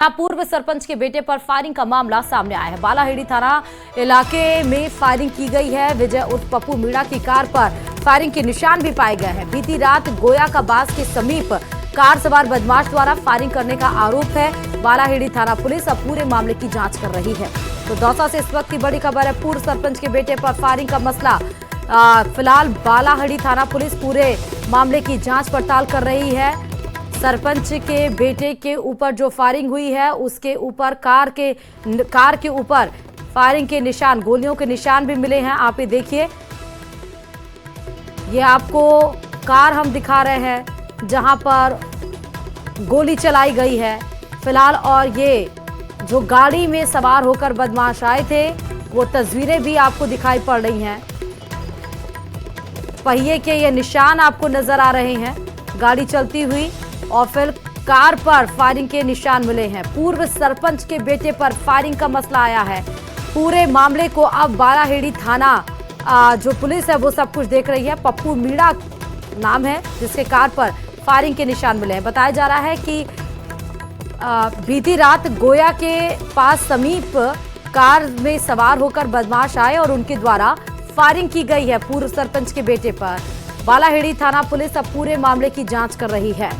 पूर्व सरपंच के बेटे पर फायरिंग का मामला सामने आया है। बालाहेड़ी थाना इलाके में फायरिंग की गई है। विजय उर्फ पप्पू मीणा की कार पर फायरिंग के निशान भी पाए गए हैं। बीती रात गोया का बास के समीप कार सवार बदमाश द्वारा फायरिंग करने का आरोप है। बालाहेड़ी थाना पुलिस अब पूरे मामले की जांच कर रही है। तो दौसा से इस वक्त की बड़ी खबर है। पूर्व सरपंच के बेटे पर फायरिंग का मसला। फिलहाल बालाहेड़ी थाना पुलिस पूरे मामले की जांच पड़ताल कर रही है। सरपंच के बेटे के ऊपर जो फायरिंग हुई है उसके ऊपर कार के ऊपर फायरिंग के निशान, गोलियों के निशान भी मिले हैं। आप ये देखिए, ये आपको कार हम दिखा रहे हैं जहां पर गोली चलाई गई है फिलहाल। और ये जो गाड़ी में सवार होकर बदमाश आए थे वो तस्वीरें भी आपको दिखाई पड़ रही हैं। पहिए के ये निशान आपको नजर आ रहे हैं गाड़ी चलती हुई, और फिर कार पर फायरिंग के निशान मिले हैं। पूर्व सरपंच के बेटे पर फायरिंग का मसला आया है। पूरे मामले को अब बालाहेड़ी थाना जो पुलिस है वो सब कुछ देख रही है। पप्पू मीणा नाम है जिसके कार पर फायरिंग के निशान मिले हैं। बताया जा रहा है कि बीती रात गोया के पास समीप कार में सवार होकर बदमाश आए और उनके द्वारा फायरिंग की गई है पूर्व सरपंच के बेटे पर। बालाहेड़ी थाना पुलिस अब पूरे मामले की जांच कर रही है।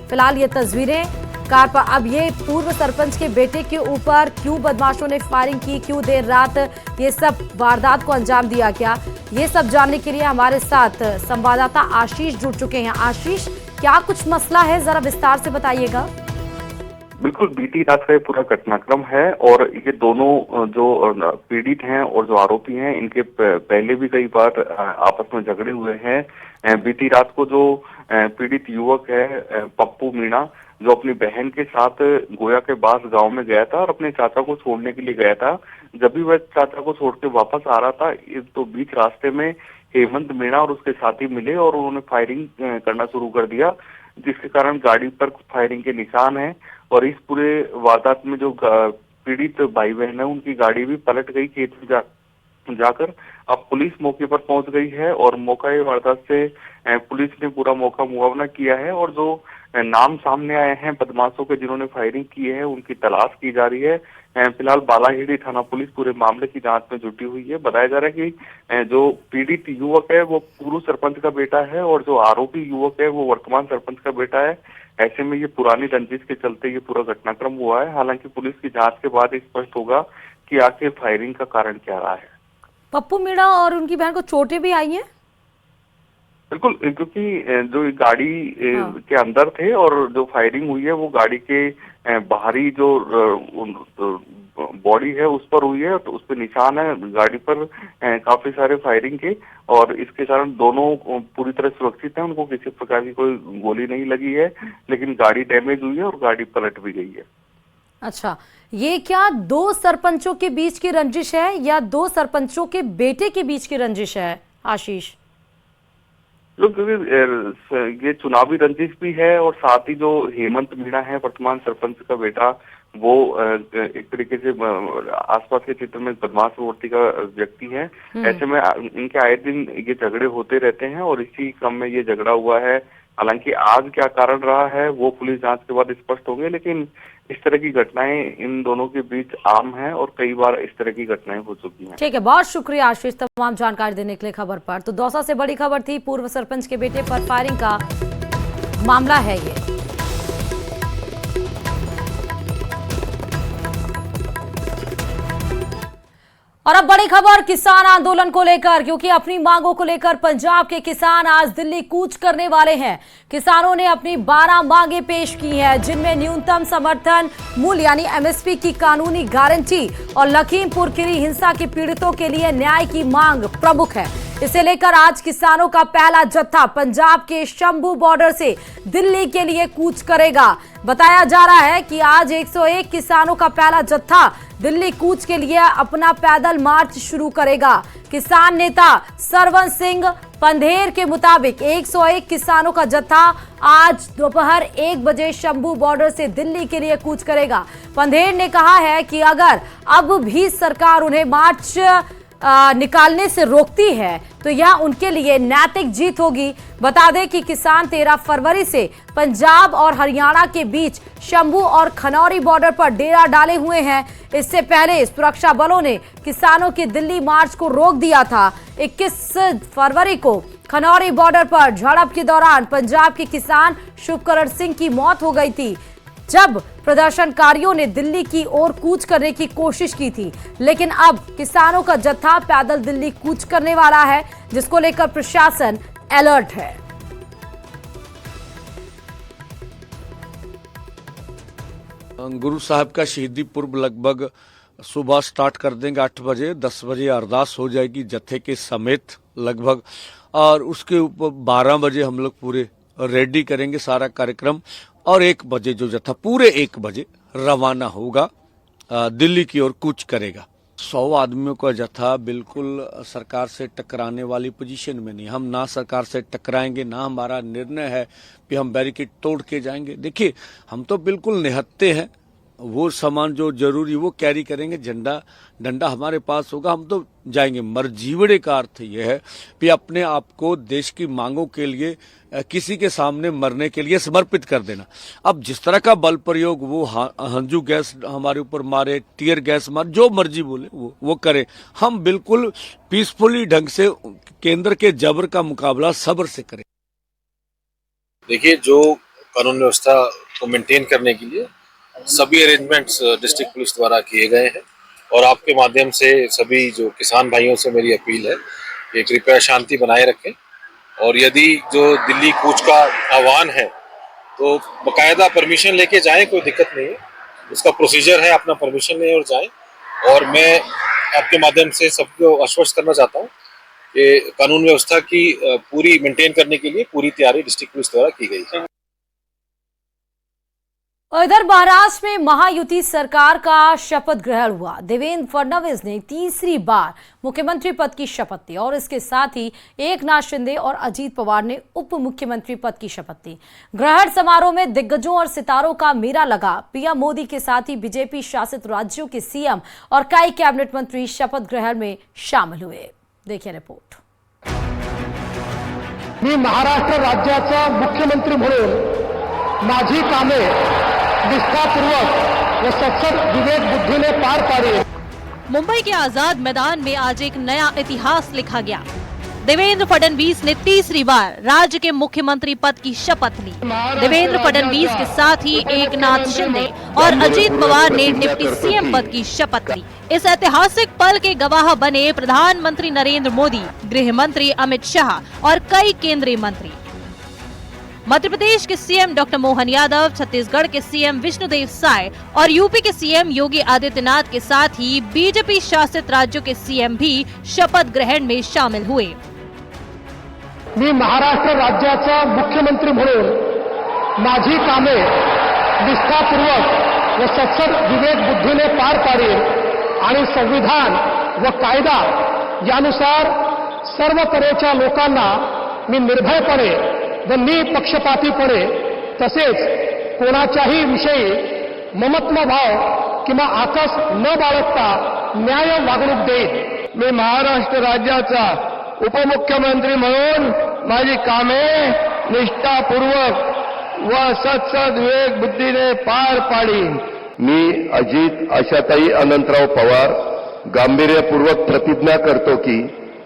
फिलहाल ये तस्वीरें कार पर, अब ये पूर्व सरपंच के बेटे के ऊपर क्यों बदमाशों ने फायरिंग की, क्यों देर रात ये सब वारदात को अंजाम दिया गया, ये सब जानने के लिए हमारे साथ संवाददाता आशीष जुड़ चुके हैं। आशीष, क्या कुछ मसला है, जरा विस्तार से बताइएगा। बिल्कुल, बीती रात का ये पूरा घटनाक्रम है और ये दोनों जो पीड़ित हैं और जो आरोपी हैं इनके पहले भी कई बार आपस में झगड़े हुए हैं। बीती रात को जो पीड़ित युवक है पप्पू मीणा, जो अपनी बहन के साथ गोया के बास गांव में गया था और अपने चाचा को छोड़ने के लिए गया था। जब भी वह चाचा को छोड़ के वापस आ रहा था तो बीच रास्ते में हेमंत मीणा और उसके साथी मिले और उन्होंने फायरिंग करना शुरू कर दिया, जिसके कारण गाड़ी पर फायरिंग के निशान हैं। और इस पूरे वारदात में जो पीड़ित भाई बहन है उनकी गाड़ी भी पलट गई खेत में जाकर। अब पुलिस मौके पर पहुंच गई है और मौका वारदात से पुलिस ने पूरा मौका मुआवजा किया है और जो नाम सामने आए हैं बदमाशों के जिन्होंने फायरिंग की है उनकी तलाश की जा रही है। फिलहाल बालाहेड़ी थाना पुलिस पूरे मामले की जांच में जुटी हुई है। बताया जा रहा है कि जो पीड़ित युवक है वो पूर्व सरपंच का बेटा है और जो आरोपी युवक है वो वर्तमान सरपंच का बेटा है। ऐसे में ये पुरानी रंजिश के चलते ये पूरा घटनाक्रम हुआ है। हालांकि पुलिस की जांच के बाद स्पष्ट होगा कि आखिर फायरिंग का कारण क्या रहा है। पप्पू मीणा और उनकी बहन को चोटें भी आई हैं? बिल्कुल, क्योंकि जो गाड़ी के अंदर थे और जो फायरिंग हुई है वो गाड़ी के बाहरी जो बॉडी है उस पर हुई है, तो उस पर निशान है गाड़ी पर काफी सारे फायरिंग के, और इसके कारण दोनों पूरी तरह सुरक्षित हैं। उनको किसी प्रकार की कोई गोली नहीं लगी है, लेकिन गाड़ी डैमेज हुई है और गाड़ी पलट भी गई है। अच्छा, ये क्या दो सरपंचों के बीच की रंजिश है या दो सरपंचों के बेटे के बीच की रंजिश है आशीष? क्योंकि ये चुनावी रंजिश भी है और साथ ही जो हेमंत मीणा है वर्तमान सरपंच का बेटा, वो एक तरीके से आसपास के क्षेत्र में बदमाश प्रवृत्ति का व्यक्ति है। ऐसे में इनके आए दिन ये झगड़े होते रहते हैं और इसी क्रम में ये झगड़ा हुआ है। हालांकि आज क्या कारण रहा है वो पुलिस जांच के बाद स्पष्ट होंगे, लेकिन इस तरह की घटनाएं इन दोनों के बीच आम है और कई बार इस तरह की घटनाएं हो चुकी हैं। ठीक है, बहुत शुक्रिया आशीष तमाम जानकारी देने के लिए खबर पर। तो दौसा से बड़ी खबर थी, पूर्व सरपंच के बेटे पर फायरिंग का मामला है ये। और अब बड़ी खबर किसान आंदोलन को लेकर, क्योंकि अपनी मांगों को लेकर पंजाब के किसान आज दिल्ली कूच करने वाले हैं। किसानों ने अपनी 12 मांगे पेश की हैं, जिनमें न्यूनतम समर्थन मूल्य यानी एमएसपी की कानूनी गारंटी और लखीमपुर खीरी हिंसा के पीड़ितों के लिए न्याय की मांग प्रमुख है। इसे लेकर आज किसानों का पहला जत्था पंजाब के शंभू बॉर्डर से दिल्ली के लिए कूच करेगा। बताया जा रहा है कि आज 101 किसानों का पहला जत्था दिल्ली कूच के लिए अपना पैदल मार्च शुरू करेगा। किसान नेता सरवन सिंह पंधेर के मुताबिक 101 किसानों का जत्था आज दोपहर 1 बजे शंभू बॉर्डर से दिल्ली के लिए कूच करेगा। पंधेर ने कहा है कि अगर अब भी सरकार उन्हें मार्च निकालने से रोकती है तो यह उनके लिए नैतिक जीत होगी। बता दें कि किसान 13 फरवरी से पंजाब और हरियाणा के बीच शंभू और खनौरी बॉर्डर पर डेरा डाले हुए हैं। इससे पहले सुरक्षा बलों ने किसानों के दिल्ली मार्च को रोक दिया था। 21 फरवरी को खनौरी बॉर्डर पर झड़प के दौरान पंजाब के किसान शुभकरण सिंह की मौत हो गई थी, जब प्रदर्शनकारियों ने दिल्ली की ओर कूच करने की कोशिश की थी। लेकिन अब किसानों का जत्था पैदल दिल्ली कूच करने वाला है, जिसको लेकर प्रशासन अलर्ट है। गुरु साहब का शहीदी पूर्व लगभग सुबह स्टार्ट कर देंगे 8 बजे, 10 बजे अरदास हो जाएगी जत्थे के समेत लगभग, और उसके ऊपर 12 बजे हम लोग पूरे रेडी करेंगे सारा कार्यक्रम, और 1 बजे जो जत्था पूरे 1 बजे रवाना होगा दिल्ली की ओर कूच करेगा। 100 आदमियों का जत्था बिल्कुल सरकार से टकराने वाली पोजीशन में नहीं। हम ना सरकार से टकराएंगे, ना हमारा निर्णय है कि हम बैरिकेड तोड़ के जाएंगे। देखिए, हम तो बिल्कुल निहत्ते हैं, वो सामान जो जरूरी वो कैरी करेंगे, झंडा डंडा हमारे पास होगा, हम तो जाएंगे। मरजीवड़े का अर्थ यह है कि अपने आप को देश की मांगों के लिए किसी के सामने मरने के लिए समर्पित कर देना। अब जिस तरह का बल प्रयोग वो हंजू गैस हमारे ऊपर मारे, टीयर गैस मारे, जो मर्जी बोले वो करे, हम बिल्कुल पीसफुली ढंग से केंद्र के जबर का मुकाबला सब्र से करें। देखिए, जो कानून व्यवस्था को मेंटेन करने के लिए सभी अरेंजमेंट्स डिस्ट्रिक्ट पुलिस द्वारा किए गए हैं, और आपके माध्यम से सभी जो किसान भाइयों से मेरी अपील है कि कृपया शांति बनाए रखें, और यदि जो दिल्ली कूच का आह्वान है तो बकायदा परमिशन लेके जाएं, कोई दिक्कत नहीं है, उसका प्रोसीजर है, अपना परमिशन लें और जाएं। और मैं आपके माध्यम से सबको आश्वस्त करना चाहता हूं कि कानून व्यवस्था की पूरी मेंटेन करने के लिए पूरी तैयारी डिस्ट्रिक्ट पुलिस द्वारा की गई है। और इधर महाराष्ट्र में महायुति सरकार का शपथ ग्रहण हुआ। देवेंद्र फडणवीस ने तीसरी बार मुख्यमंत्री पद की शपथ ली और इसके साथ ही एकनाथ शिंदे और अजीत पवार ने उप मुख्यमंत्री पद की शपथ ली। ग्रहण समारोह में दिग्गजों और सितारों का मेला लगा। पीएम मोदी के साथ ही बीजेपी शासित राज्यों के सीएम और कई कैबिनेट मंत्री शपथ ग्रहण में शामिल हुए। देखिए रिपोर्ट। मी महाराष्ट्र राज्याचा मुख्यमंत्री म्हणून माझी कामे निष्ठापूर्वक व सचोट विवेक बुद्धीने पार पाडेल। मुंबई के आजाद मैदान में आज एक नया इतिहास लिखा गया। देवेंद्र फडणवीस ने तीसरी बार राज्य के मुख्यमंत्री पद की शपथ ली। देवेंद्र फडणवीस के साथ ही एकनाथ शिंदे और अजीत पवार ने डिप्टी सीएम पद की शपथ ली। इस ऐतिहासिक पल के गवाह बने प्रधानमंत्री नरेंद्र मोदी, गृह मंत्री अमित शाह और कई केंद्रीय मंत्री। मध्य प्रदेश के सीएम डॉक्टर मोहन यादव, छत्तीसगढ़ के सीएम विष्णुदेव साय और यूपी के सीएम योगी आदित्यनाथ के साथ ही बीजेपी शासित राज्यों के सीएम भी शपथ ग्रहण में शामिल हुए। मी महाराष्ट्र राज्याचा मुख्यमंत्री म्हणून माझी कामे निष्ठापूर्वक व सचोट विवेक बुद्धीने पार पाडेल आणि संविधान व कायदा यानुसार सर्व तऱ्हेच्या लोकांना मी निर्भयपणे व निपक्षपातीपणे तसेच कोणाच्याही विषयी ममत्व भाव किंवा आकस न बाळगता न्याय वागणूक देईल। मी महाराष्ट्र राज्याचा उपमुख्यमंत्री म्हणून माझी कामे निष्ठापूर्वक व सचोट विवेक बुद्धीने पार पाडीन। मी अजित आशाताई अनंतराव पवार गांभीर्यपूर्वक प्रतिज्ञा करतो की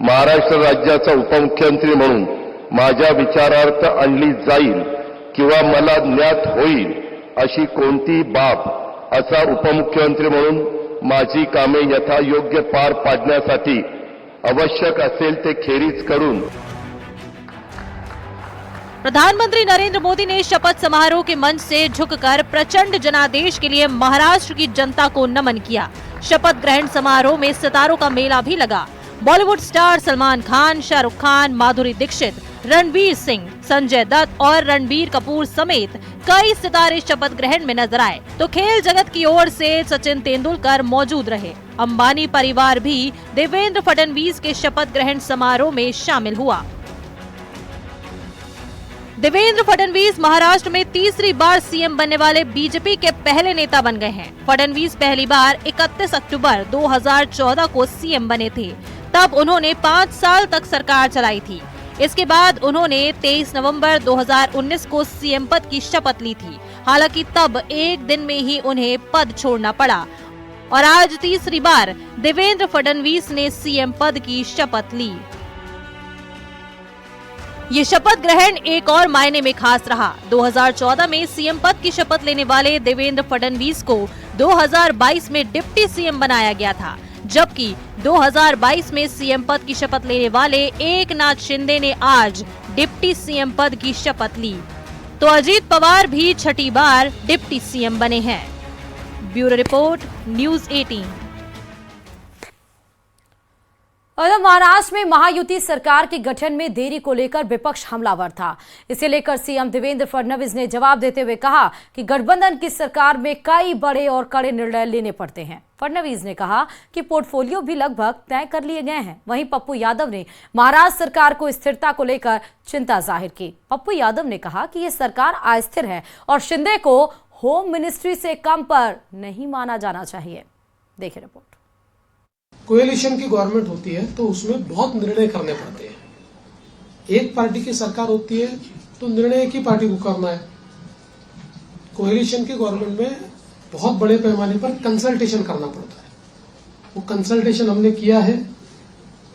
महाराष्ट्र राज्याचा उपमुख्यमंत्री म्हणून माझ्या विचारार्थ आणली जाईल किंवा मला ज्ञात होईल अशी कोणती बाब असा उपमुख्यमंत्री म्हणून माझी कामे यथायोग्य पार पाडण्यासाठी आवश्यक असेल ते खेरीज करून। प्रधानमंत्री नरेंद्र मोदी ने शपथ समारोह के मंच से झुककर प्रचंड जनादेश के लिए महाराष्ट्र की जनता को नमन किया। शपथ ग्रहण समारोह में सितारों का मेला भी लगा। बॉलीवुड स्टार सलमान खान, शाहरुख खान, माधुरी दीक्षित, रणवीर सिंह, संजय दत्त और रणबीर कपूर समेत कई सितारे शपथ ग्रहण में नजर आए, तो खेल जगत की ओर से सचिन तेंदुलकर मौजूद रहे। अंबानी परिवार भी देवेंद्र फडणवीस के शपथ ग्रहण समारोह में शामिल हुआ। देवेंद्र फडणवीस महाराष्ट्र में तीसरी बार सीएम बनने वाले बीजेपी के पहले नेता बन गए हैं। फडणवीस पहली बार 31 अक्टूबर 2014 को सीएम बने थे। तब उन्होंने 5 साल तक सरकार चलाई थी। इसके बाद उन्होंने 23 नवंबर 2019 को सीएम पद की शपथ ली थी। हालांकि तब एक दिन में ही उन्हें पद छोड़ना पड़ा और आज तीसरी बार देवेंद्र फडणवीस ने सीएम पद की शपथ ली। ये शपथ ग्रहण एक और मायने में खास रहा। 2014 में सीएम पद की शपथ लेने वाले देवेंद्र फडणवीस को 2022 में डिप्टी सीएम बनाया गया था, जबकि 2022 में सीएम पद की शपथ लेने वाले एकनाथ शिंदे ने आज डिप्टी सीएम पद की शपथ ली। तो अजीत पवार भी छठी बार डिप्टी सीएम बने हैं। Bureau report, news 18। और महाराष्ट्र में महायुति सरकार के गठन में देरी को लेकर विपक्ष हमलावर था। इसे लेकर सीएम देवेंद्र फडणवीस ने जवाब देते हुए कहा कि गठबंधन की सरकार में कई बड़े और कड़े निर्णय लेने पड़ते हैं। फडणवीस ने कहा कि पोर्टफोलियो भी लगभग तय कर लिए गए हैं। वहीं पप्पू यादव ने महाराष्ट्र सरकार को स्थिरता को लेकर चिंता जाहिर की। पप्पू यादव ने कहा कि ये सरकार अस्थिर है और शिंदे को होम मिनिस्ट्री से कम पर नहीं माना जाना चाहिए। देखिए रिपोर्ट। कोएलिशन की गवर्नमेंट होती है तो उसमें बहुत निर्णय करने पड़ते हैं। एक पार्टी की सरकार होती है तो निर्णय एक ही पार्टी को करना है। कोएलिशन की गवर्नमेंट में बहुत बड़े पैमाने पर कंसल्टेशन करना पड़ता है। वो कंसल्टेशन हमने किया है।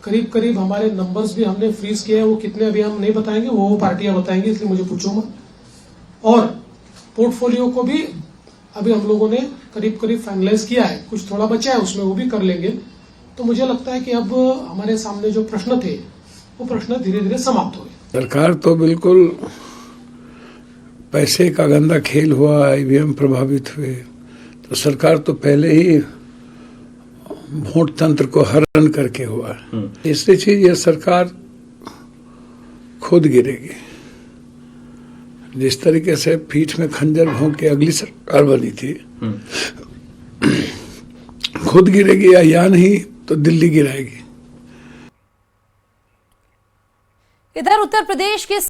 करीब करीब हमारे नंबर्स भी हमने फ्रीज किए हैं। वो कितने अभी हम नहीं बताएंगे, वो पार्टियां बताएंगी, इसलिए मुझे पूछो मत। और पोर्टफोलियो को भी अभी हम लोगों ने करीब करीब फाइनलाइज किया है। कुछ थोड़ा बचा है, उसमें वो भी कर लेंगे। तो मुझे लगता है कि अब हमारे सामने जो प्रश्न थे वो प्रश्न धीरे धीरे समाप्त हो गए। सरकार तो बिल्कुल पैसे का गंदा खेल हुआ, ईवीएम प्रभावित हुए, तो सरकार तो पहले ही वोट तंत्र को हरण करके हुआ। तीसरी चीज, यह सरकार खुद गिरेगी। जिस तरीके से पीठ में खंजर भोंक के अगली सरकार बनी थी, खुद गिरेगी या नहीं तो दिल्ली गिराएगी। इधर उत्तर प्रदेश के